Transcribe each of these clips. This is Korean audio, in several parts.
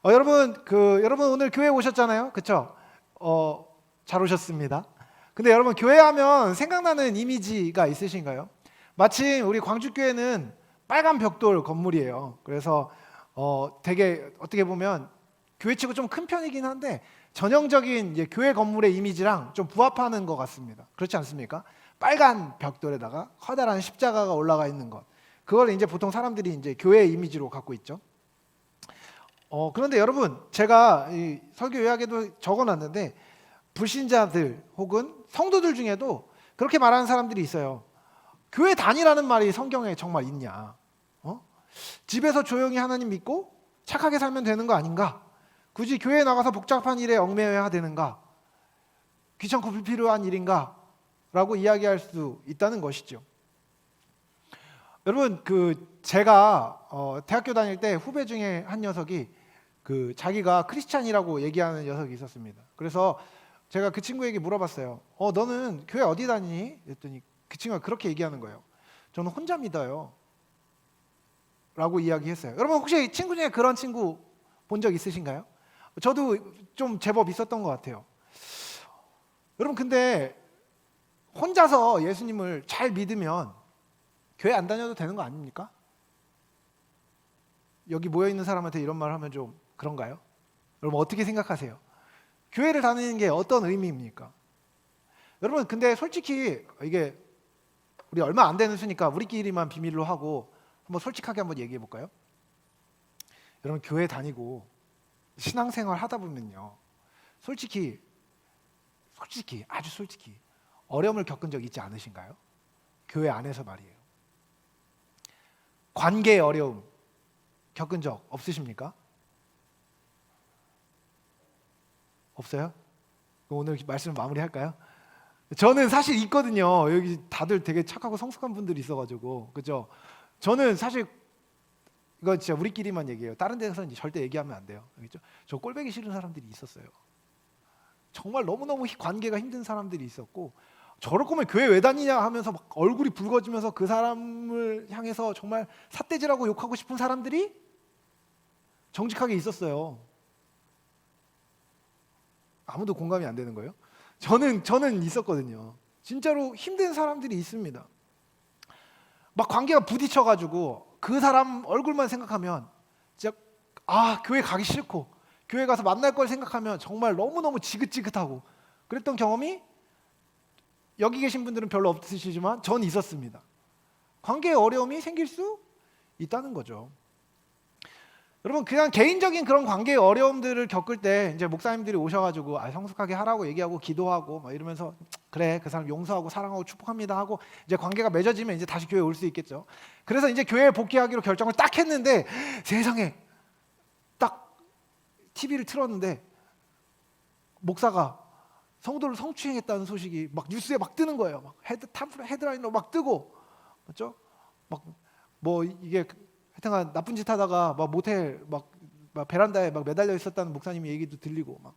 여러분 오늘 교회 오셨잖아요, 그렇죠? 잘 오셨습니다. 근데 여러분 교회하면 생각나는 이미지가 있으신가요? 마침 우리 광주교회는 빨간 벽돌 건물이에요. 그래서 되게 어떻게 보면 교회치고 좀 큰 편이긴 한데 전형적인 이제 교회 건물의 이미지랑 좀 부합하는 것 같습니다. 그렇지 않습니까? 빨간 벽돌에다가 커다란 십자가가 올라가 있는 것. 그걸 이제 보통 사람들이 이제 교회의 이미지로 갖고 있죠. 그런데 여러분, 제가 이 설교 요약에도 적어놨는데 불신자들 혹은 성도들 중에도 그렇게 말하는 사람들이 있어요. 교회 다니라는 말이 성경에 정말 있냐? 집에서 조용히 하나님 믿고 착하게 살면 되는 거 아닌가? 굳이 교회에 나가서 복잡한 일에 얽매여야 되는가? 귀찮고 불필요한 일인가? 라고 이야기할 수 있다는 것이죠. 여러분, 제가 대학교 다닐 때 후배 중에 한 녀석이 자기가 크리스찬이라고 얘기하는 녀석이 있었습니다. 그래서 제가 그 친구에게 물어봤어요. 너는 교회 어디 다니니? 그랬더니 그 친구가 그렇게 얘기하는 거예요. 저는 혼자 믿어요. 라고 이야기했어요. 여러분 혹시 친구 중에 그런 친구 본 적 있으신가요? 저도 좀 제법 있었던 것 같아요. 여러분 근데 혼자서 예수님을 잘 믿으면 교회 안 다녀도 되는 거 아닙니까? 여기 모여있는 사람한테 이런 말 하면 좀 그런가요? 여러분 어떻게 생각하세요? 교회를 다니는 게 어떤 의미입니까? 여러분 근데 솔직히 이게 우리 얼마 안 되는 수니까 우리끼리만 비밀로 하고 한번 솔직하게 한번 얘기해 볼까요? 여러분 교회 다니고 신앙생활 하다 보면요 솔직히 아주 솔직히 어려움을 겪은 적 있지 않으신가요? 교회 안에서 말이에요. 관계의 어려움 겪은 적 없으십니까? 없어요? 오늘 말씀 마무리할까요? 저는 사실 있거든요. 여기 다들 되게 착하고 성숙한 분들이 있어가지고 그죠? 저는 사실 이거 진짜 우리끼리만 얘기해요. 다른 데서는 절대 얘기하면 안 돼요. 알겠죠? 저 꼴보기 싫은 사람들이 있었어요. 정말 너무너무 관계가 힘든 사람들이 있었고 저럴 거면 교회 왜 다니냐 하면서 막 얼굴이 붉어지면서 그 사람을 향해서 정말 삿대질하고 욕하고 싶은 사람들이 정직하게 있었어요. 아무도 공감이 안 되는 거예요? 저는 있었거든요. 진짜로 힘든 사람들이 있습니다. 막 관계가 부딪혀가지고 그 사람 얼굴만 생각하면 진짜 교회 가기 싫고 교회 가서 만날 걸 생각하면 정말 너무너무 지긋지긋하고 그랬던 경험이 여기 계신 분들은 별로 없으시지만 전 있었습니다. 관계에 어려움이 생길 수 있다는 거죠. 여러분 그냥 개인적인 그런 관계의 어려움들을 겪을 때 이제 목사님들이 오셔가지고 성숙하게 하라고 얘기하고 기도하고 막 이러면서 그래 그 사람 용서하고 사랑하고 축복합니다 하고 이제 관계가 맺어지면 이제 다시 교회에 올 수 있겠죠. 그래서 이제 교회에 복귀하기로 결정을 딱 했는데 세상에 딱 TV를 틀었는데 목사가 성도를 성추행했다는 소식이 막 뉴스에 막 뜨는 거예요. 막 헤드라인으로 막 뜨고 맞죠? 막 뭐 이게 하여튼간 나쁜 짓 하다가 막 모텔 막 베란다에 막 매달려 있었다는 목사님 얘기도 들리고 막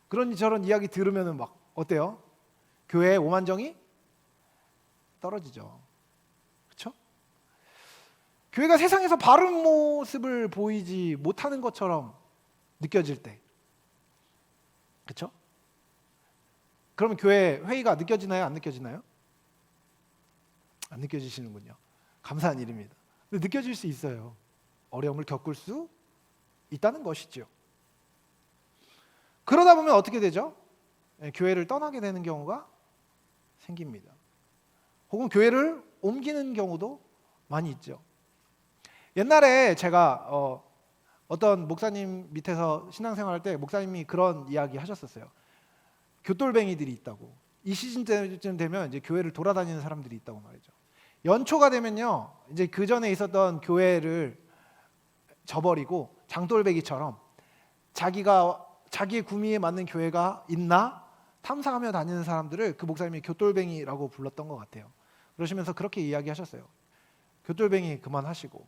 그런 저런 이야기 들으면은 막 어때요? 교회의 오만정이 떨어지죠. 그렇죠? 교회가 세상에서 바른 모습을 보이지 못하는 것처럼 느껴질 때, 그렇죠? 그러면 교회 회의가 느껴지나요? 안 느껴지나요? 안 느껴지시는군요. 감사한 일입니다. 근데 느껴질 수 있어요. 어려움을 겪을 수 있다는 것이죠. 그러다 보면 어떻게 되죠? 교회를 떠나게 되는 경우가 생깁니다. 혹은 교회를 옮기는 경우도 많이 있죠. 옛날에 제가 어떤 목사님 밑에서 신앙생활할 때 목사님이 그런 이야기 하셨었어요. 교돌뱅이들이 있다고. 이 시즌쯤 되면 이제 교회를 돌아다니는 사람들이 있다고 말이죠. 연초가 되면요, 이제 그 전에 있었던 교회를 저버리고 장돌배기처럼 자기의 구미에 맞는 교회가 있나 탐사하며 다니는 사람들을 그 목사님이 교돌뱅이라고 불렀던 것 같아요. 그러시면서 그렇게 이야기하셨어요. 교돌뱅이 그만하시고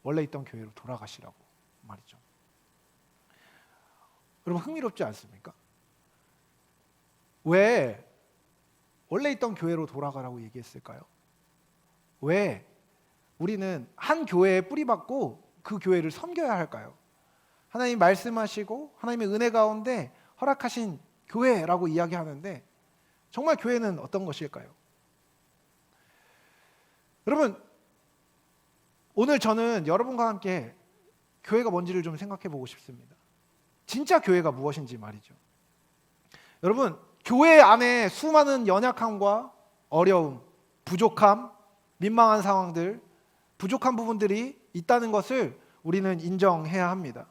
원래 있던 교회로 돌아가시라고 말이죠. 여러분 흥미롭지 않습니까? 왜 원래 있던 교회로 돌아가라고 얘기했을까요? 왜 우리는 한 교회에 뿌리박고 그 교회를 섬겨야 할까요? 하나님 말씀하시고 하나님의 은혜 가운데 허락하신 교회라고 이야기하는데 정말 교회는 어떤 것일까요? 여러분, 오늘 저는 여러분과 함께 교회가 뭔지를 좀 생각해 보고 싶습니다. 진짜 교회가 무엇인지 말이죠. 여러분, 교회 안에 수많은 연약함과 어려움, 부족함, 민망한 상황들, 부족한 부분들이 있다는 것을 우리는 인정해야 합니다.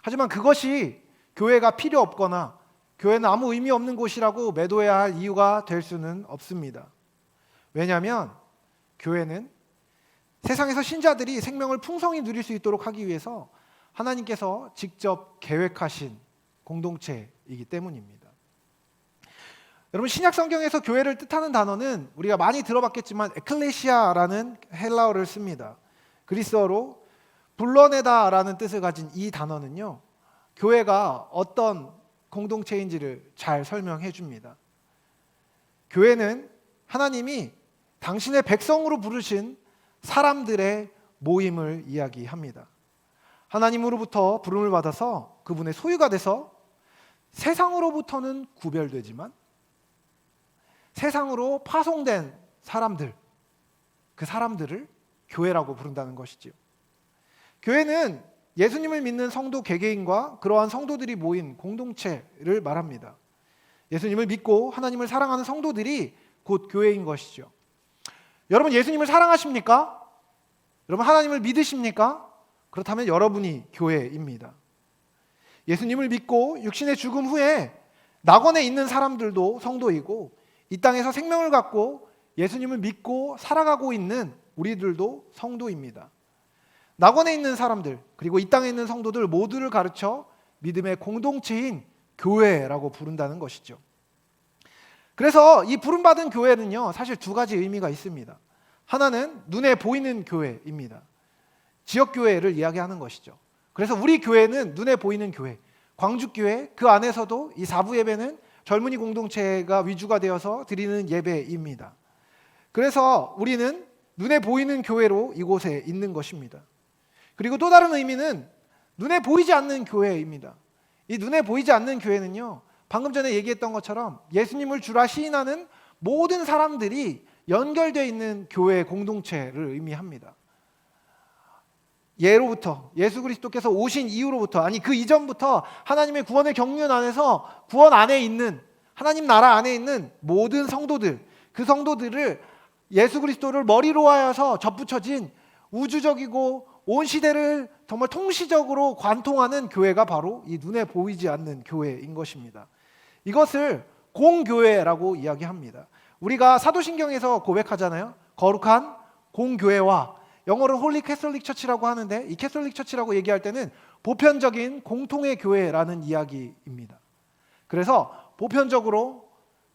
하지만 그것이 교회가 필요 없거나 교회는 아무 의미 없는 곳이라고 매도해야 할 이유가 될 수는 없습니다. 왜냐하면 교회는 세상에서 신자들이 생명을 풍성히 누릴 수 있도록 하기 위해서 하나님께서 직접 계획하신 공동체이기 때문입니다. 여러분, 신약 성경에서 교회를 뜻하는 단어는 우리가 많이 들어봤겠지만 에클레시아라는 헬라어를 씁니다. 그리스어로 불러내다라는 뜻을 가진 이 단어는요, 교회가 어떤 공동체인지를 잘 설명해 줍니다. 교회는 하나님이 당신의 백성으로 부르신 사람들의 모임을 이야기합니다. 하나님으로부터 부름을 받아서 그분의 소유가 돼서 세상으로부터는 구별되지만 세상으로 파송된 사람들, 그 사람들을 교회라고 부른다는 것이지요. 교회는 예수님을 믿는 성도 개개인과 그러한 성도들이 모인 공동체를 말합니다. 예수님을 믿고 하나님을 사랑하는 성도들이 곧 교회인 것이죠. 여러분, 예수님을 사랑하십니까? 여러분, 하나님을 믿으십니까? 그렇다면 여러분이 교회입니다. 예수님을 믿고 육신의 죽음 후에 낙원에 있는 사람들도 성도이고 이 땅에서 생명을 갖고 예수님을 믿고 살아가고 있는 우리들도 성도입니다. 낙원에 있는 사람들 그리고 이 땅에 있는 성도들 모두를 가르쳐 믿음의 공동체인 교회라고 부른다는 것이죠. 그래서 이 부름받은 교회는요, 사실 두 가지 의미가 있습니다. 하나는 눈에 보이는 교회입니다. 지역교회를 이야기하는 것이죠. 그래서 우리 교회는 눈에 보이는 교회, 광주교회, 그 안에서도 이 4부 예배는 젊은이 공동체가 위주가 되어서 드리는 예배입니다. 그래서 우리는 눈에 보이는 교회로 이곳에 있는 것입니다. 그리고 또 다른 의미는 눈에 보이지 않는 교회입니다. 이 눈에 보이지 않는 교회는요, 방금 전에 얘기했던 것처럼 예수님을 주라 시인하는 모든 사람들이 연결되어 있는 교회 공동체를 의미합니다. 예로부터 예수 그리스도께서 오신 이후로부터, 아니 그 이전부터 하나님의 구원의 경륜 안에서 구원 안에 있는 하나님 나라 안에 있는 모든 성도들, 그 성도들을 예수 그리스도를 머리로 하여서 접붙여진 우주적이고 온 시대를 정말 통시적으로 관통하는 교회가 바로 이 눈에 보이지 않는 교회인 것입니다. 이것을 공교회라고 이야기합니다. 우리가 사도신경에서 고백하잖아요. 거룩한 공교회와, 영어로 홀리 캐톨릭 처치라고 하는데 이 캐톨릭 처치라고 얘기할 때는 보편적인 공통의 교회라는 이야기입니다. 그래서 보편적으로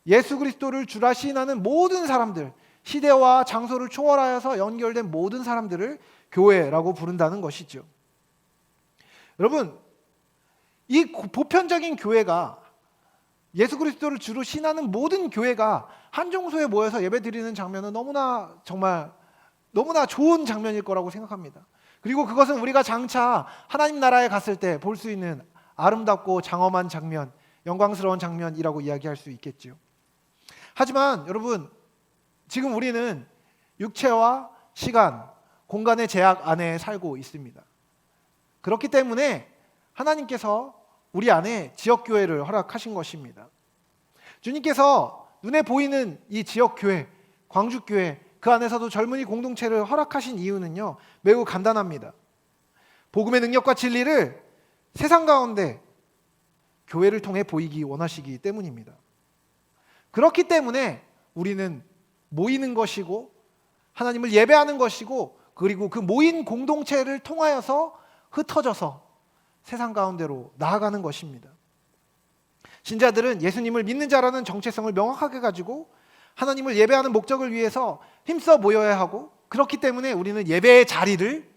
예수 그리스도를 주라 시인하는 모든 사람들, 시대와 장소를 초월하여서 연결된 모든 사람들을 교회라고 부른다는 것이죠. 여러분, 이 보편적인 교회가, 예수 그리스도를 주로 신하는 모든 교회가 한 장소에 모여서 예배드리는 장면은 너무나 정말 너무나 좋은 장면일 거라고 생각합니다. 그리고 그것은 우리가 장차 하나님 나라에 갔을 때 볼 수 있는 아름답고 장엄한 장면, 영광스러운 장면이라고 이야기할 수 있겠죠. 하지만 여러분, 지금 우리는 육체와 시간, 공간의 제약 안에 살고 있습니다. 그렇기 때문에 하나님께서 우리 안에 지역교회를 허락하신 것입니다. 주님께서 눈에 보이는 이 지역교회, 광주교회, 그 안에서도 젊은이 공동체를 허락하신 이유는요, 매우 간단합니다. 복음의 능력과 진리를 세상 가운데 교회를 통해 보이기 원하시기 때문입니다. 그렇기 때문에 우리는 모이는 것이고 하나님을 예배하는 것이고, 그리고 그 모인 공동체를 통하여서 흩어져서 세상 가운데로 나아가는 것입니다. 신자들은 예수님을 믿는 자라는 정체성을 명확하게 가지고 하나님을 예배하는 목적을 위해서 힘써 모여야 하고, 그렇기 때문에 우리는 예배의 자리를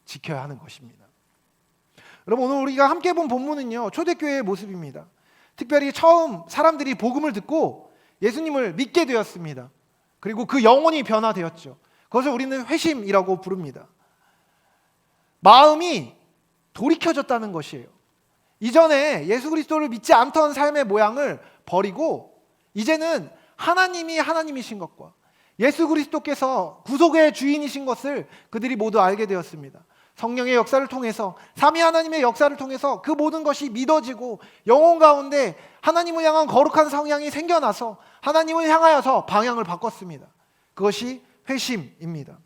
지켜야 하는 것입니다. 여러분, 오늘 우리가 함께 본 본문은요, 초대교회의 모습입니다. 특별히 처음 사람들이 복음을 듣고 예수님을 믿게 되었습니다. 그리고 그 영혼이 변화되었죠. 그것을 우리는 회심이라고 부릅니다. 마음이 돌이켜졌다는 것이에요. 이전에 예수 그리스도를 믿지 않던 삶의 모양을 버리고 이제는 하나님이 하나님이신 것과 예수 그리스도께서 구속의 주인이신 것을 그들이 모두 알게 되었습니다. 성령의 역사를 통해서, 삼위 하나님의 역사를 통해서 그 모든 것이 믿어지고 영혼 가운데 하나님을 향한 거룩한 성향이 생겨나서 하나님을 향하여서 방향을 바꿨습니다. 그것이 회심입니다.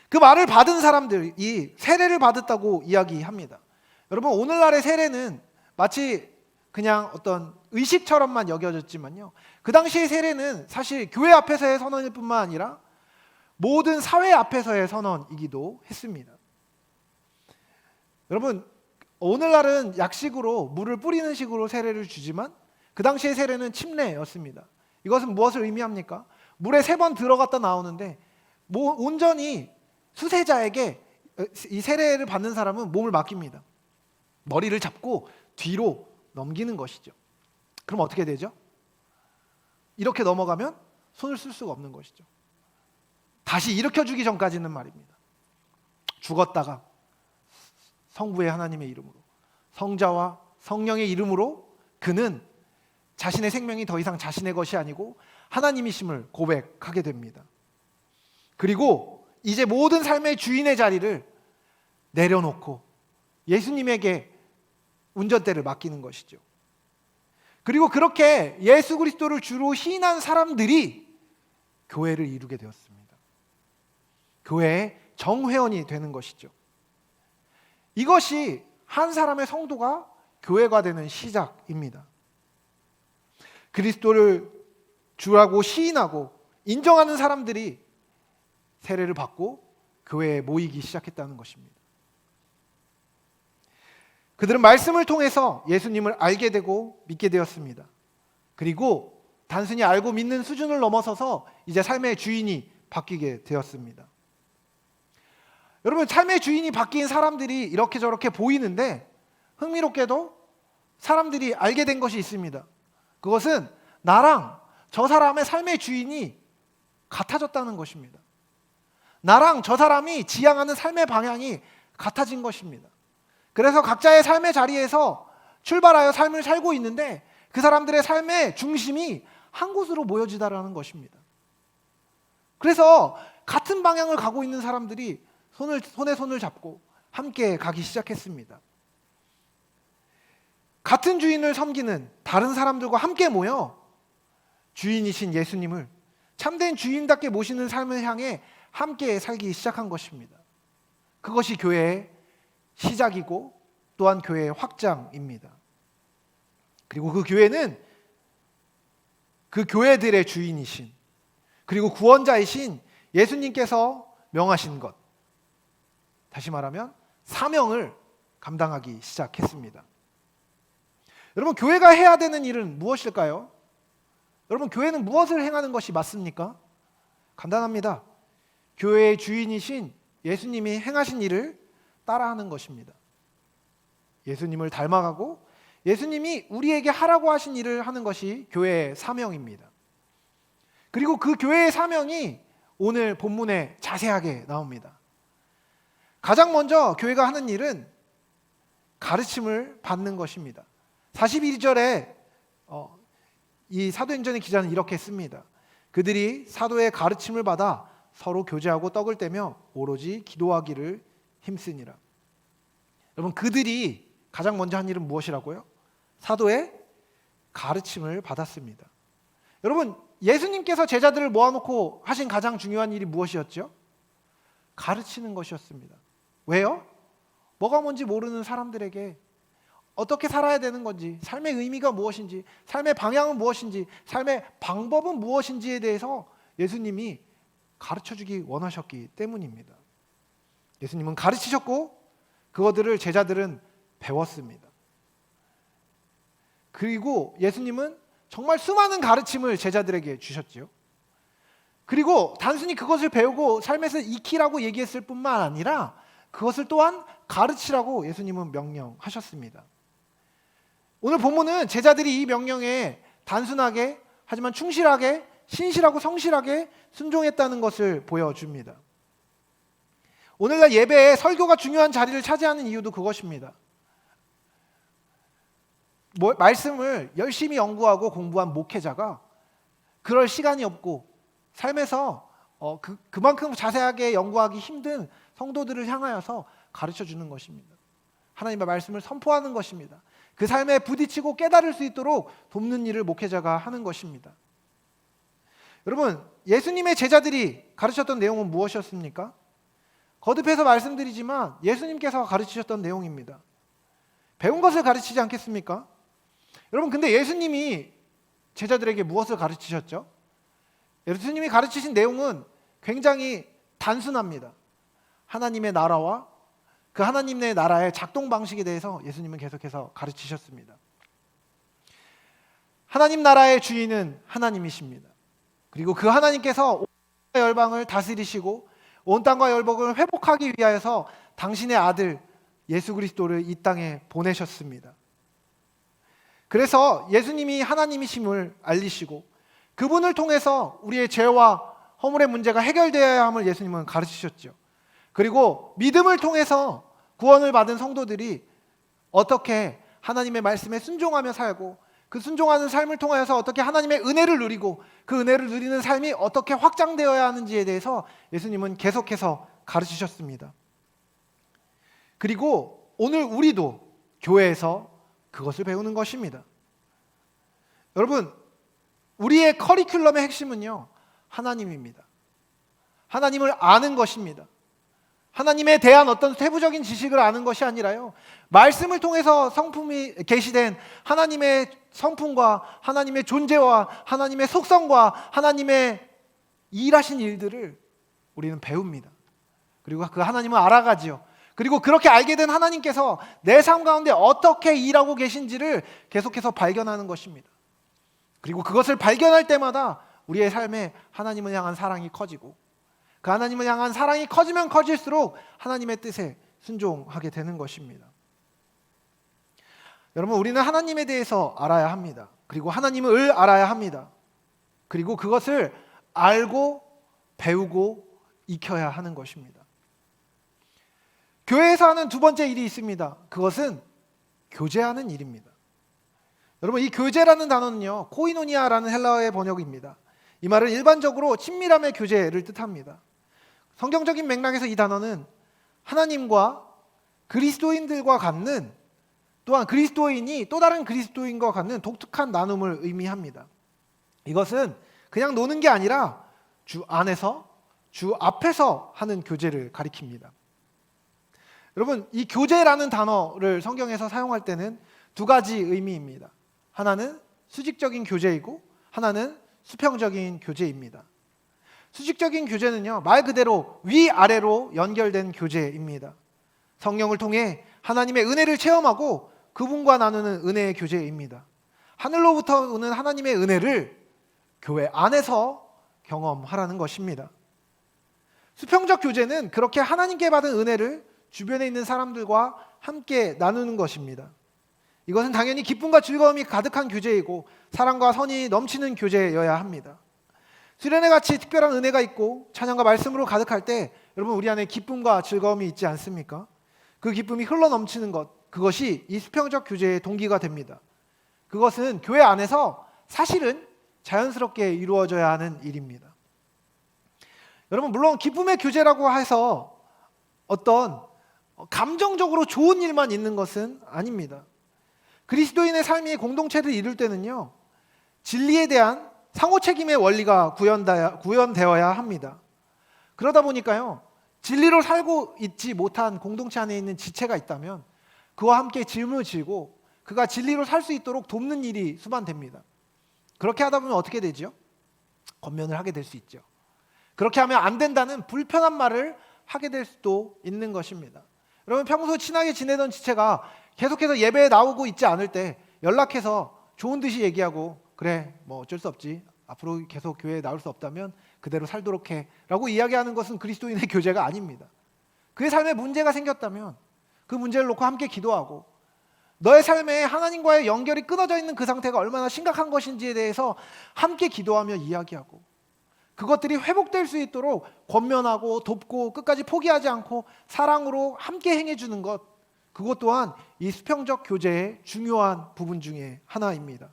그 말을 받은 사람들이 세례를 받았다고 이야기합니다. 여러분, 오늘날의 세례는 마치 그냥 어떤 의식처럼만 여겨졌지만요, 그 당시의 세례는 사실 교회 앞에서의 선언일 뿐만 아니라 모든 사회 앞에서의 선언이기도 했습니다. 여러분, 오늘날은 약식으로 물을 뿌리는 식으로 세례를 주지만 그 당시의 세례는 침례였습니다. 이것은 무엇을 의미합니까? 물에 3번 들어갔다 나오는데 온전히 수세자에게 이 세례를 받는 사람은 몸을 맡깁니다. 머리를 잡고 뒤로 넘기는 것이죠. 그럼 어떻게 되죠? 이렇게 넘어가면 손을 쓸 수가 없는 것이죠. 다시 일으켜주기 전까지는 말입니다. 죽었다가 성부의 하나님의 이름으로, 성자와 성령의 이름으로 그는 자신의 생명이 더 이상 자신의 것이 아니고 하나님이심을 고백하게 됩니다. 그리고 이제 모든 삶의 주인의 자리를 내려놓고 예수님에게 운전대를 맡기는 것이죠. 그리고 그렇게 예수 그리스도를 주로 시인한 사람들이 교회를 이루게 되었습니다. 교회의 정회원이 되는 것이죠. 이것이 한 사람의 성도가 교회가 되는 시작입니다. 그리스도를 주라고 시인하고 인정하는 사람들이 세례를 받고 교회에 모이기 시작했다는 것입니다. 그들은 말씀을 통해서 예수님을 알게 되고 믿게 되었습니다. 그리고 단순히 알고 믿는 수준을 넘어서서 이제 삶의 주인이 바뀌게 되었습니다. 여러분, 삶의 주인이 바뀐 사람들이 이렇게 저렇게 보이는데 흥미롭게도 사람들이 알게 된 것이 있습니다. 그것은 나랑 저 사람의 삶의 주인이 같아졌다는 것입니다. 나랑 저 사람이 지향하는 삶의 방향이 같아진 것입니다. 그래서 각자의 삶의 자리에서 출발하여 삶을 살고 있는데 그 사람들의 삶의 중심이 한 곳으로 모여지다라는 것입니다. 그래서 같은 방향을 가고 있는 사람들이 손에 손을 잡고 함께 가기 시작했습니다. 같은 주인을 섬기는 다른 사람들과 함께 모여 주인이신 예수님을 참된 주인답게 모시는 삶을 향해 함께 살기 시작한 것입니다. 그것이 교회의 시작이고 또한 교회의 확장입니다. 그리고 그 교회는 그 교회들의 주인이신 그리고 구원자이신 예수님께서 명하신 것, 다시 말하면 사명을 감당하기 시작했습니다. 여러분, 교회가 해야 되는 일은 무엇일까요? 여러분, 교회는 무엇을 행하는 것이 맞습니까? 간단합니다. 교회의 주인이신 예수님이 행하신 일을 따라하는 것입니다. 예수님을 닮아가고 예수님이 우리에게 하라고 하신 일을 하는 것이 교회의 사명입니다. 그리고 그 교회의 사명이 오늘 본문에 자세하게 나옵니다. 가장 먼저 교회가 하는 일은 가르침을 받는 것입니다. 41절에 이 사도행전의 기자는 이렇게 씁니다. 그들이 사도의 가르침을 받아 서로 교제하고 떡을 떼며 오로지 기도하기를 힘쓰니라. 여러분, 그들이 가장 먼저 한 일은 무엇이라고요? 사도의 가르침을 받았습니다. 여러분, 예수님께서 제자들을 모아놓고 하신 가장 중요한 일이 무엇이었죠? 가르치는 것이었습니다. 왜요? 뭐가 뭔지 모르는 사람들에게 어떻게 살아야 되는 건지, 삶의 의미가 무엇인지, 삶의 방향은 무엇인지, 삶의 방법은 무엇인지에 대해서 예수님이 가르쳐주기 원하셨기 때문입니다. 예수님은 가르치셨고 그것들을 제자들은 배웠습니다. 그리고 예수님은 정말 수많은 가르침을 제자들에게 주셨지요. 그리고 단순히 그것을 배우고 삶에서 익히라고 얘기했을 뿐만 아니라 그것을 또한 가르치라고 예수님은 명령하셨습니다. 오늘 본문은 제자들이 이 명령에 단순하게 하지만 충실하게 신실하고 성실하게 순종했다는 것을 보여줍니다. 오늘날 예배에 설교가 중요한 자리를 차지하는 이유도 그것입니다. 말씀을 열심히 연구하고 공부한 목회자가 그럴 시간이 없고 삶에서 그만큼 자세하게 연구하기 힘든 성도들을 향하여서 가르쳐주는 것입니다. 하나님의 말씀을 선포하는 것입니다. 그 삶에 부딪히고 깨달을 수 있도록 돕는 일을 목회자가 하는 것입니다. 여러분, 예수님의 제자들이 가르쳤던 내용은 무엇이었습니까? 거듭해서 말씀드리지만 예수님께서 가르치셨던 내용입니다. 배운 것을 가르치지 않겠습니까? 여러분, 근데 예수님이 제자들에게 무엇을 가르치셨죠? 예수님이 가르치신 내용은 굉장히 단순합니다. 하나님의 나라와 그 하나님의 나라의 작동 방식에 대해서 예수님은 계속해서 가르치셨습니다. 하나님 나라의 주인은 하나님이십니다. 그리고 그 하나님께서 온 땅과 열방을 다스리시고 온 땅과 열방을 회복하기 위하여서 당신의 아들 예수 그리스도를 이 땅에 보내셨습니다. 그래서 예수님이 하나님이심을 알리시고 그분을 통해서 우리의 죄와 허물의 문제가 해결되어야 함을 예수님은 가르치셨죠. 그리고 믿음을 통해서 구원을 받은 성도들이 어떻게 하나님의 말씀에 순종하며 살고 그 순종하는 삶을 통해서 어떻게 하나님의 은혜를 누리고 그 은혜를 누리는 삶이 어떻게 확장되어야 하는지에 대해서 예수님은 계속해서 가르치셨습니다. 그리고 오늘 우리도 교회에서 그것을 배우는 것입니다. 여러분, 우리의 커리큘럼의 핵심은요, 하나님입니다. 하나님을 아는 것입니다. 하나님에 대한 어떤 세부적인 지식을 아는 것이 아니라요, 말씀을 통해서 성품이 계시된 하나님의 성품과 하나님의 존재와 하나님의 속성과 하나님의 일하신 일들을 우리는 배웁니다. 그리고 그 하나님을 알아가지요. 그리고 그렇게 알게 된 하나님께서 내 삶 가운데 어떻게 일하고 계신지를 계속해서 발견하는 것입니다. 그리고 그것을 발견할 때마다 우리의 삶에 하나님을 향한 사랑이 커지고 그 하나님을 향한 사랑이 커지면 커질수록 하나님의 뜻에 순종하게 되는 것입니다. 여러분, 우리는 하나님에 대해서 알아야 합니다. 그리고 하나님을 알아야 합니다. 그리고 그것을 알고 배우고 익혀야 하는 것입니다. 교회에서 하는 두 번째 일이 있습니다. 그것은 교제하는 일입니다. 여러분, 이 교제라는 단어는요, 코이노니아라는 헬라어의 번역입니다. 이 말은 일반적으로 친밀함의 교제를 뜻합니다. 성경적인 맥락에서 이 단어는 하나님과 그리스도인들과 갖는, 또한 그리스도인이 또 다른 그리스도인과 갖는 독특한 나눔을 의미합니다. 이것은 그냥 노는 게 아니라 주 안에서, 주 앞에서 하는 교제를 가리킵니다. 여러분, 이 교제라는 단어를 성경에서 사용할 때는 두 가지 의미입니다. 하나는 수직적인 교제이고 하나는 수평적인 교제입니다. 수직적인 교제는요, 말 그대로 위아래로 연결된 교제입니다. 성령을 통해 하나님의 은혜를 체험하고 그분과 나누는 은혜의 교제입니다. 하늘로부터 오는 하나님의 은혜를 교회 안에서 경험하라는 것입니다. 수평적 교제는 그렇게 하나님께 받은 은혜를 주변에 있는 사람들과 함께 나누는 것입니다. 이것은 당연히 기쁨과 즐거움이 가득한 교제이고 사랑과 선이 넘치는 교제여야 합니다. 수련회 같이 특별한 은혜가 있고 찬양과 말씀으로 가득할 때 여러분, 우리 안에 기쁨과 즐거움이 있지 않습니까? 그 기쁨이 흘러넘치는 것, 그것이 이 수평적 교제의 동기가 됩니다. 그것은 교회 안에서 사실은 자연스럽게 이루어져야 하는 일입니다. 여러분, 물론 기쁨의 교제라고 해서 어떤 감정적으로 좋은 일만 있는 것은 아닙니다. 그리스도인의 삶이 공동체를 이룰 때는요, 진리에 대한 상호 책임의 원리가 구현되어야 합니다. 그러다 보니까요, 진리로 살고 있지 못한 공동체 안에 있는 지체가 있다면 그와 함께 짊어지고 그가 진리로 살 수 있도록 돕는 일이 수반됩니다. 그렇게 하다 보면 어떻게 되죠? 권면을 하게 될 수 있죠. 그렇게 하면 안 된다는 불편한 말을 하게 될 수도 있는 것입니다. 여러분, 평소 친하게 지내던 지체가 계속해서 예배에 나오고 있지 않을 때 연락해서 좋은 듯이 얘기하고, 그래, 뭐 어쩔 수 없지, 앞으로 계속 교회에 나올 수 없다면 그대로 살도록 해 라고 이야기하는 것은 그리스도인의 교제가 아닙니다. 그의 삶에 문제가 생겼다면 그 문제를 놓고 함께 기도하고, 너의 삶에 하나님과의 연결이 끊어져 있는 그 상태가 얼마나 심각한 것인지에 대해서 함께 기도하며 이야기하고, 그것들이 회복될 수 있도록 권면하고 돕고 끝까지 포기하지 않고 사랑으로 함께 행해주는 것, 그것 또한 이 수평적 교제의 중요한 부분 중에 하나입니다.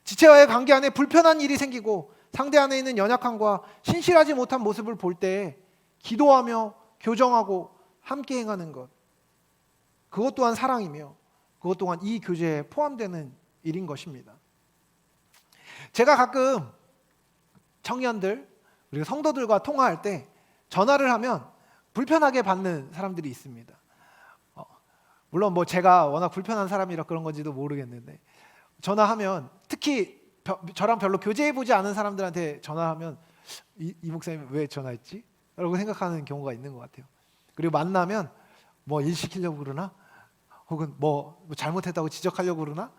지체와의 관계 안에 불편한 일이 생기고 상대 안에 있는 연약함과 신실하지 못한 모습을 볼 때 기도하며 교정하고 함께 행하는 것, 그것 또한 사랑이며 그것 또한 이 교제에 포함되는 일인 것입니다. 제가 가끔 청년들 그리고 성도들과 통화할 때 전화를 하면 불편하게 받는 사람들이 있습니다. 물론 뭐 제가 워낙 불편한 사람이라 그런 건지도 모르겠는데, 전화하면 특히 저랑 별로 교제해보지 않은 사람들한테 전화하면 이 목사님 왜 전화했지? 라고 생각하는 경우가 있는 것 같아요. 그리고 만나면 뭐 일 시키려고 그러나? 혹은 뭐 잘못했다고 지적하려고 그러나?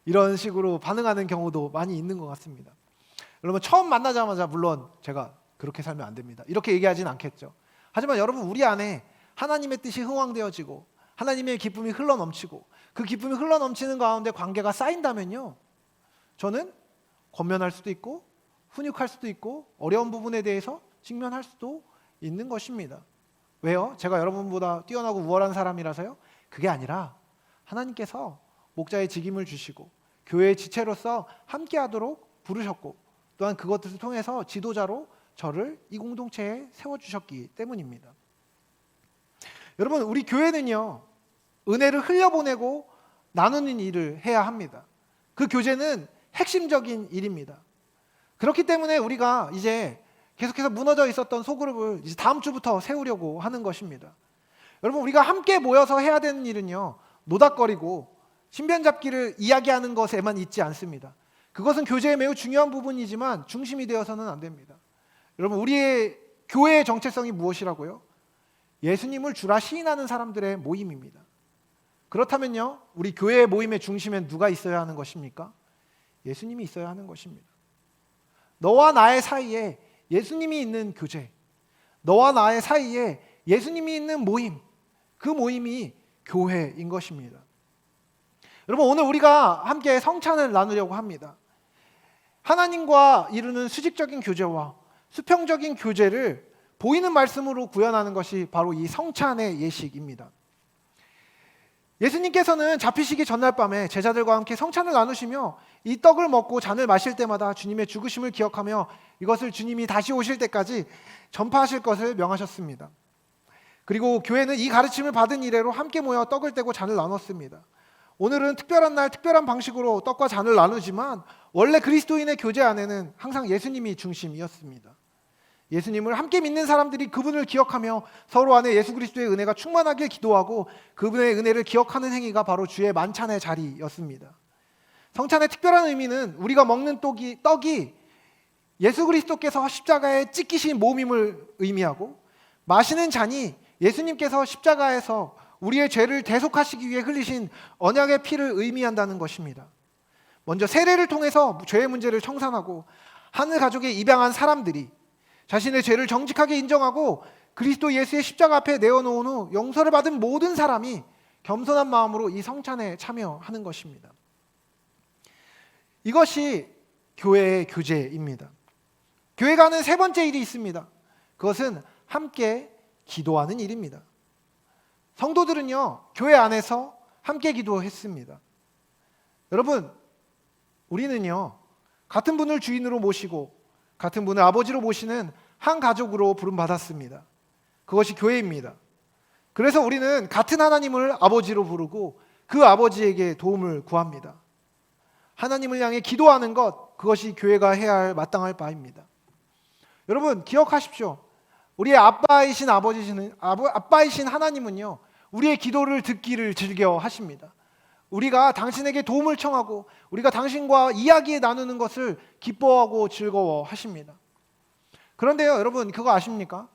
이런 식으로 반응하는 경우도 많이 있는 것 같습니다. 여러분, 처음 만나자마자 물론 제가 그렇게 살면 안 됩니다, 이렇게 얘기하진 않겠죠. 하지만 여러분, 우리 안에 하나님의 뜻이 흥황되어지고 하나님의 기쁨이 흘러넘치고 그 기쁨이 흘러넘치는 가운데 관계가 쌓인다면요, 저는 권면할 수도 있고 훈육할 수도 있고 어려운 부분에 대해서 직면할 수도 있는 것입니다. 왜요? 제가 여러분보다 뛰어나고 우월한 사람이라서요? 그게 아니라 하나님께서 목자의 직임을 주시고 교회의 지체로서 함께하도록 부르셨고 또한 그것들을 통해서 지도자로 저를 이 공동체에 세워주셨기 때문입니다. 여러분, 우리 교회는요, 은혜를 흘려보내고 나누는 일을 해야 합니다. 그 교제는 핵심적인 일입니다. 그렇기 때문에 우리가 이제 계속해서 무너져 있었던 소그룹을 이제 다음 주부터 세우려고 하는 것입니다. 여러분, 우리가 함께 모여서 해야 되는 일은요, 노닥거리고 신변잡기를 이야기하는 것에만 있지 않습니다. 그것은 교제의 매우 중요한 부분이지만 중심이 되어서는 안 됩니다. 여러분, 우리의 교회의 정체성이 무엇이라고요? 예수님을 주라 시인하는 사람들의 모임입니다. 그렇다면요, 우리 교회의 모임의 중심엔 누가 있어야 하는 것입니까? 예수님이 있어야 하는 것입니다. 너와 나의 사이에 예수님이 있는 교제, 너와 나의 사이에 예수님이 있는 모임, 그 모임이 교회인 것입니다. 여러분, 오늘 우리가 함께 성찬을 나누려고 합니다. 하나님과 이루는 수직적인 교제와 수평적인 교제를 보이는 말씀으로 구현하는 것이 바로 이 성찬의 예식입니다. 예수님께서는 잡히시기 전날 밤에 제자들과 함께 성찬을 나누시며 이 떡을 먹고 잔을 마실 때마다 주님의 죽으심을 기억하며 이것을 주님이 다시 오실 때까지 전파하실 것을 명하셨습니다. 그리고 교회는 이 가르침을 받은 이래로 함께 모여 떡을 떼고 잔을 나눴습니다. 오늘은 특별한 날 특별한 방식으로 떡과 잔을 나누지만 원래 그리스도인의 교제 안에는 항상 예수님이 중심이었습니다. 예수님을 함께 믿는 사람들이 그분을 기억하며 서로 안에 예수 그리스도의 은혜가 충만하게 기도하고 그분의 은혜를 기억하는 행위가 바로 주의 만찬의 자리였습니다. 성찬의 특별한 의미는 우리가 먹는 떡이 예수 그리스도께서 십자가에 찢기신 몸임을 의미하고 마시는 잔이 예수님께서 십자가에서 우리의 죄를 대속하시기 위해 흘리신 언약의 피를 의미한다는 것입니다. 먼저 세례를 통해서 죄의 문제를 청산하고 하늘 가족에 입양한 사람들이 자신의 죄를 정직하게 인정하고 그리스도 예수의 십자가 앞에 내어놓은 후 용서를 받은 모든 사람이 겸손한 마음으로 이 성찬에 참여하는 것입니다. 이것이 교회의 교제입니다. 교회가 하는 세 번째 일이 있습니다. 그것은 함께 기도하는 일입니다. 성도들은요, 교회 안에서 함께 기도했습니다. 여러분, 우리는요, 같은 분을 주인으로 모시고 같은 분을 아버지로 모시는 한 가족으로 부름받았습니다. 그것이 교회입니다. 그래서 우리는 같은 하나님을 아버지로 부르고 그 아버지에게 도움을 구합니다. 하나님을 향해 기도하는 것, 그것이 교회가 해야 할 마땅할 바입니다. 여러분, 기억하십시오. 우리의 아빠이신 아빠이신 하나님은요, 우리의 기도를 듣기를 즐겨 하십니다. 우리가 당신에게 도움을 청하고 우리가 당신과 이야기 나누는 것을 기뻐하고 즐거워하십니다. 그런데요, 여러분, 그거 아십니까?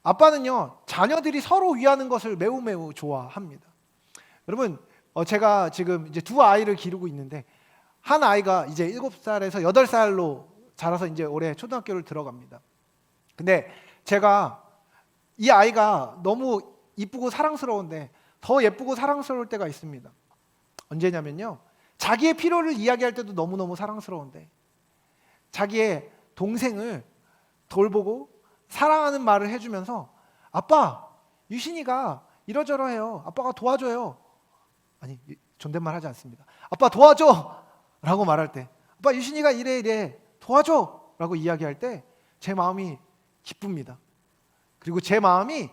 아빠는요, 자녀들이 서로 위하는 것을 매우 매우 좋아합니다. 여러분, 제가 지금 이제 두 아이를 기르고 있는데 한 아이가 이제 7살에서 8살로 자라서 이제 올해 초등학교를 들어갑니다. 근데 제가 이 아이가 너무 이쁘고 사랑스러운데 더 예쁘고 사랑스러울 때가 있습니다. 언제냐면요, 자기의 필요를 이야기할 때도 너무너무 사랑스러운데 자기의 동생을 돌보고 사랑하는 말을 해주면서 아빠, 유신이가 이러저러해요. 아빠가 도와줘요. 아니, 존댓말 하지 않습니다. 아빠 도와줘! 라고 말할 때, 아빠 유신이가 이래 도와줘! 라고 이야기할 때 제 마음이 기쁩니다. 그리고 제 마음이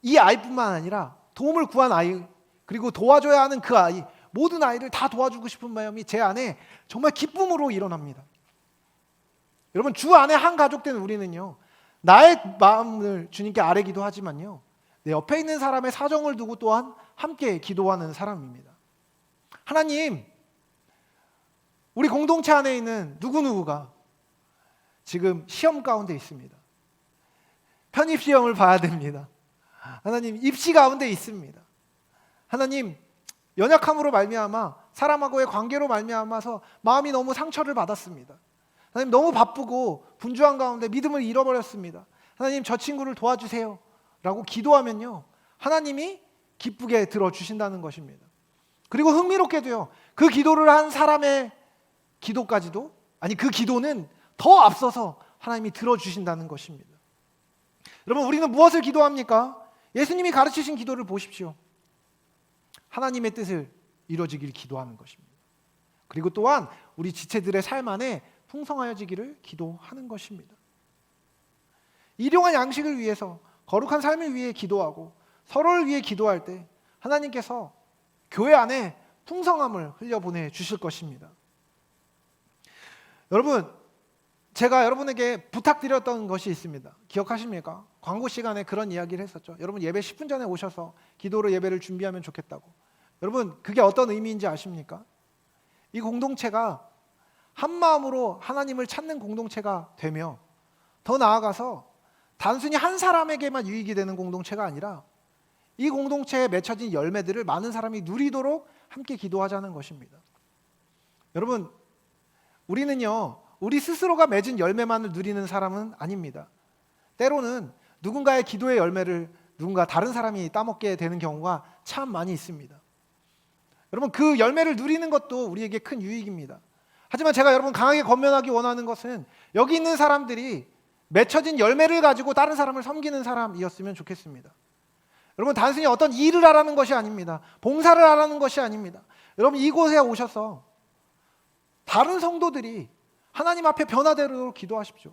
이 아이뿐만 아니라 도움을 구한 아이, 그리고 도와줘야 하는 그 아이, 모든 아이를 다 도와주고 싶은 마음이 제 안에 정말 기쁨으로 일어납니다. 여러분, 주 안에 한 가족 된 우리는요, 나의 마음을 주님께 아뢰기도 하지만요, 내 옆에 있는 사람의 사정을 두고 또한 함께 기도하는 사람입니다. 하나님, 우리 공동체 안에 있는 누구누구가 지금 시험 가운데 있습니다. 편입시험을 봐야 됩니다. 하나님, 입시 가운데 있습니다. 하나님, 연약함으로 말미암아 사람하고의 관계로 말미암아서 마음이 너무 상처를 받았습니다. 하나님, 너무 바쁘고 분주한 가운데 믿음을 잃어버렸습니다. 하나님, 저 친구를 도와주세요 라고 기도하면요, 하나님이 기쁘게 들어주신다는 것입니다. 그리고 흥미롭게도요, 그 기도를 한 사람의 기도까지도, 아니 그 기도는 더 앞서서 하나님이 들어주신다는 것입니다. 여러분, 우리는 무엇을 기도합니까? 예수님이 가르치신 기도를 보십시오. 하나님의 뜻을 이루어지길 기도하는 것입니다. 그리고 또한 우리 지체들의 삶 안에 풍성하여지기를 기도하는 것입니다. 일용할 양식을 위해서, 거룩한 삶을 위해 기도하고 서로를 위해 기도할 때 하나님께서 교회 안에 풍성함을 흘려보내 주실 것입니다. 여러분, 제가 여러분에게 부탁드렸던 것이 있습니다. 기억하십니까? 광고 시간에 그런 이야기를 했었죠. 여러분, 예배 10분 전에 오셔서 기도로 예배를 준비하면 좋겠다고. 여러분, 그게 어떤 의미인지 아십니까? 이 공동체가 한 마음으로 하나님을 찾는 공동체가 되며, 더 나아가서 단순히 한 사람에게만 유익이 되는 공동체가 아니라 이 공동체에 맺혀진 열매들을 많은 사람이 누리도록 함께 기도하자는 것입니다. 여러분, 우리는요, 우리 스스로가 맺은 열매만을 누리는 사람은 아닙니다. 때로는 누군가의 기도의 열매를 누군가 다른 사람이 따먹게 되는 경우가 참 많이 있습니다. 여러분, 그 열매를 누리는 것도 우리에게 큰 유익입니다. 하지만 제가 여러분 강하게 권면하기 원하는 것은 여기 있는 사람들이 맺혀진 열매를 가지고 다른 사람을 섬기는 사람이었으면 좋겠습니다. 여러분, 단순히 어떤 일을 하라는 것이 아닙니다. 봉사를 하라는 것이 아닙니다. 여러분, 이곳에 오셔서 다른 성도들이 하나님 앞에 변화되도록 기도하십시오.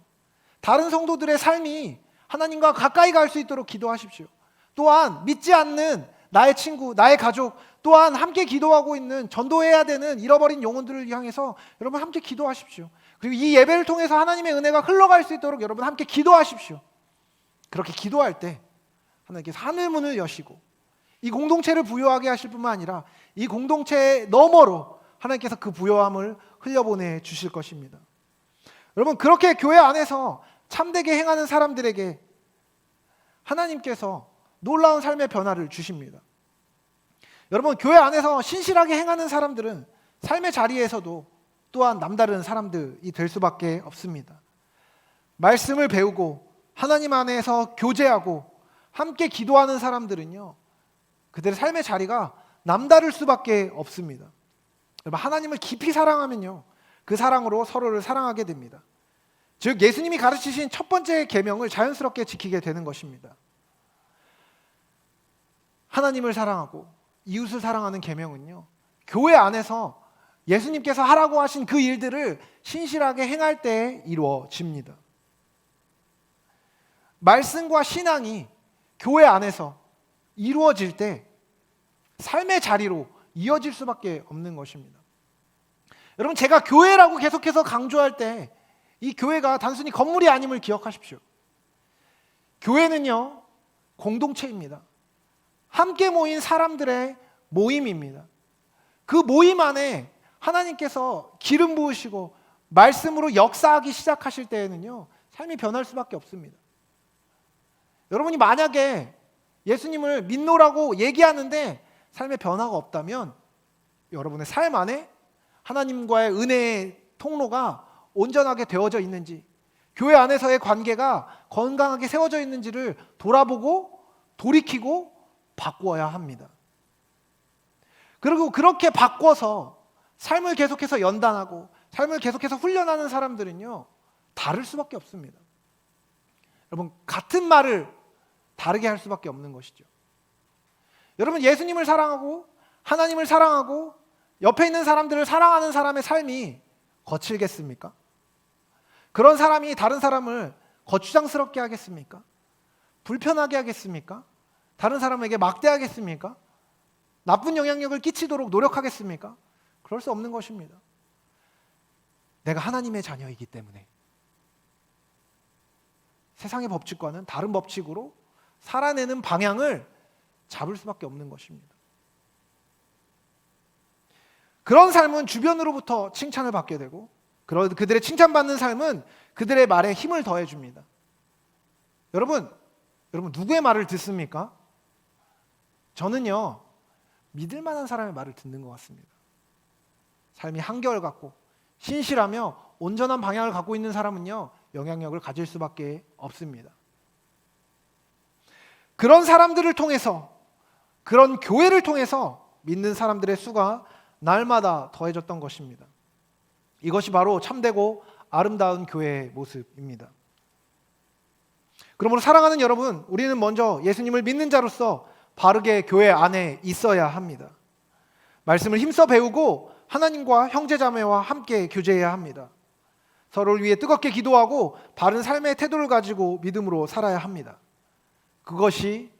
다른 성도들의 삶이 하나님과 가까이 갈 수 있도록 기도하십시오. 또한 믿지 않는 나의 친구, 나의 가족, 또한 함께 기도하고 있는, 전도해야 되는 잃어버린 영혼들을 향해서 여러분 함께 기도하십시오. 그리고 이 예배를 통해서 하나님의 은혜가 흘러갈 수 있도록 여러분 함께 기도하십시오. 그렇게 기도할 때 하나님께서 하늘문을 여시고 이 공동체를 부요하게 하실 뿐만 아니라 이 공동체 너머로 하나님께서 그 부요함을 흘려보내 주실 것입니다. 여러분, 그렇게 교회 안에서 참되게 행하는 사람들에게 하나님께서 놀라운 삶의 변화를 주십니다. 여러분, 교회 안에서 신실하게 행하는 사람들은 삶의 자리에서도 또한 남다른 사람들이 될 수밖에 없습니다. 말씀을 배우고 하나님 안에서 교제하고 함께 기도하는 사람들은요, 그들의 삶의 자리가 남다를 수밖에 없습니다. 여러분, 하나님을 깊이 사랑하면요, 그 사랑으로 서로를 사랑하게 됩니다. 즉, 예수님이 가르치신 첫 번째 계명을 자연스럽게 지키게 되는 것입니다. 하나님을 사랑하고 이웃을 사랑하는 계명은요, 교회 안에서 예수님께서 하라고 하신 그 일들을 신실하게 행할 때 이루어집니다. 말씀과 신앙이 교회 안에서 이루어질 때 삶의 자리로 이어질 수밖에 없는 것입니다. 여러분, 제가 교회라고 계속해서 강조할 때 이 교회가 단순히 건물이 아님을 기억하십시오. 교회는요, 공동체입니다. 함께 모인 사람들의 모임입니다. 그 모임 안에 하나님께서 기름 부으시고 말씀으로 역사하기 시작하실 때에는요, 삶이 변할 수밖에 없습니다. 여러분이 만약에 예수님을 믿노라고 얘기하는데 삶의 변화가 없다면 여러분의 삶 안에 하나님과의 은혜의 통로가 온전하게 되어져 있는지, 교회 안에서의 관계가 건강하게 세워져 있는지를 돌아보고 돌이키고 바꾸어야 합니다. 그리고 그렇게 바꿔서 삶을 계속해서 연단하고 삶을 계속해서 훈련하는 사람들은요, 다를 수밖에 없습니다. 여러분, 같은 말을 다르게 할 수밖에 없는 것이죠. 여러분, 예수님을 사랑하고 하나님을 사랑하고 옆에 있는 사람들을 사랑하는 사람의 삶이 거칠겠습니까? 그런 사람이 다른 사람을 거추장스럽게 하겠습니까? 불편하게 하겠습니까? 다른 사람에게 막대하겠습니까? 나쁜 영향력을 끼치도록 노력하겠습니까? 그럴 수 없는 것입니다. 내가 하나님의 자녀이기 때문에 세상의 법칙과는 다른 법칙으로 살아내는 방향을 잡을 수밖에 없는 것입니다. 그런 삶은 주변으로부터 칭찬을 받게 되고 그들의 칭찬받는 삶은 그들의 말에 힘을 더해줍니다. 여러분 누구의 말을 듣습니까? 저는요, 믿을 만한 사람의 말을 듣는 것 같습니다. 삶이 한결같고 신실하며 온전한 방향을 갖고 있는 사람은요, 영향력을 가질 수밖에 없습니다. 그런 사람들을 통해서, 그런 교회를 통해서 믿는 사람들의 수가 날마다 더해졌던 것입니다. 이것이 바로 참되고 아름다운 교회의 모습입니다. 그러므로 사랑하는 여러분, 우리는 먼저 예수님을 믿는 자로서 바르게 교회 안에 있어야 합니다. 말씀을 힘써 배우고 하나님과 형제자매와 함께 교제해야 합니다. 서로를 위해 뜨겁게 기도하고 바른 삶의 태도를 가지고 믿음으로 살아야 합니다. 그것이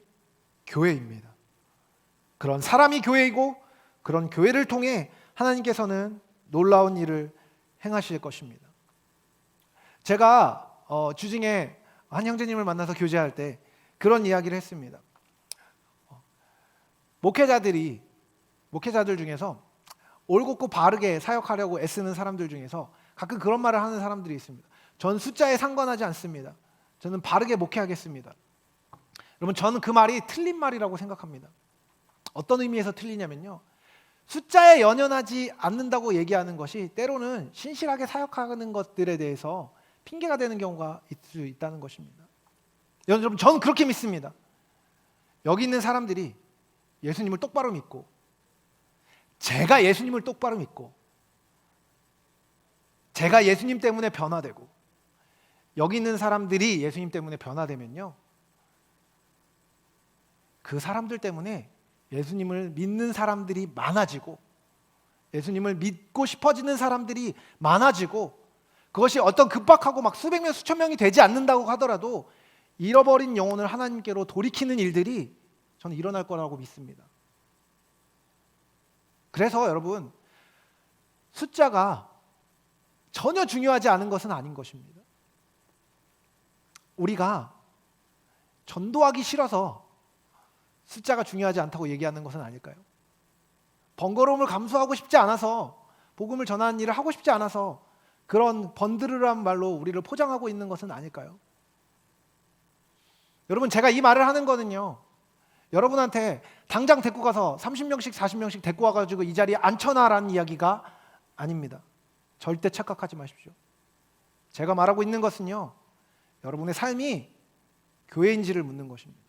교회입니다. 그런 사람이 교회이고 그런 교회를 통해 하나님께서는 놀라운 일을 행하실 것입니다. 제가 주중에 한 형제님을 만나서 교제할 때 그런 이야기를 했습니다. 목회자들 중에서 올곧고 바르게 사역하려고 애쓰는 사람들 중에서 가끔 그런 말을 하는 사람들이 있습니다. 전 숫자에 상관하지 않습니다. 저는 바르게 목회하겠습니다. 여러분, 저는 그 말이 틀린 말이라고 생각합니다. 어떤 의미에서 틀리냐면요, 숫자에 연연하지 않는다고 얘기하는 것이 때로는 신실하게 사역하는 것들에 대해서 핑계가 되는 경우가 있을 수 있다는 것입니다. 여러분, 저는 그렇게 믿습니다. 여기 있는 사람들이 예수님을 똑바로 믿고, 제가 예수님을 똑바로 믿고, 제가 예수님 때문에 변화되고, 여기 있는 사람들이 예수님 때문에 변화되면요, 그 사람들 때문에 예수님을 믿는 사람들이 많아지고, 예수님을 믿고 싶어지는 사람들이 많아지고, 그것이 어떤 급박하고 막 수백 명 수천 명이 되지 않는다고 하더라도 잃어버린 영혼을 하나님께로 돌이키는 일들이 저는 일어날 거라고 믿습니다. 그래서 여러분, 숫자가 전혀 중요하지 않은 것은 아닌 것입니다. 우리가 전도하기 싫어서 숫자가 중요하지 않다고 얘기하는 것은 아닐까요? 번거로움을 감수하고 싶지 않아서, 복음을 전하는 일을 하고 싶지 않아서 그런 번드르란 말로 우리를 포장하고 있는 것은 아닐까요? 여러분, 제가 이 말을 하는 거는요, 여러분한테 당장 데리고 가서 30명씩 40명씩 데리고 와가지고 이 자리에 앉혀놔라는 이야기가 아닙니다. 절대 착각하지 마십시오. 제가 말하고 있는 것은요, 여러분의 삶이 교회인지를 묻는 것입니다.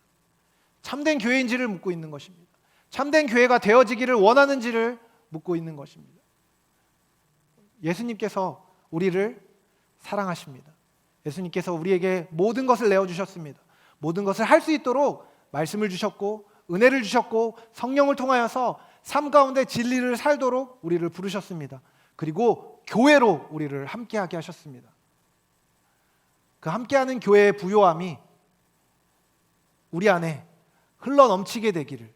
참된 교회인지를 묻고 있는 것입니다. 참된 교회가 되어지기를 원하는지를 묻고 있는 것입니다. 예수님께서 우리를 사랑하십니다. 예수님께서 우리에게 모든 것을 내어주셨습니다. 모든 것을 할 수 있도록 말씀을 주셨고 은혜를 주셨고 성령을 통하여서 삶 가운데 진리를 살도록 우리를 부르셨습니다. 그리고 교회로 우리를 함께하게 하셨습니다. 그 함께하는 교회의 부요함이 우리 안에 흘러넘치게 되기를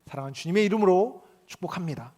사랑하는 주님의 이름으로 축복합니다.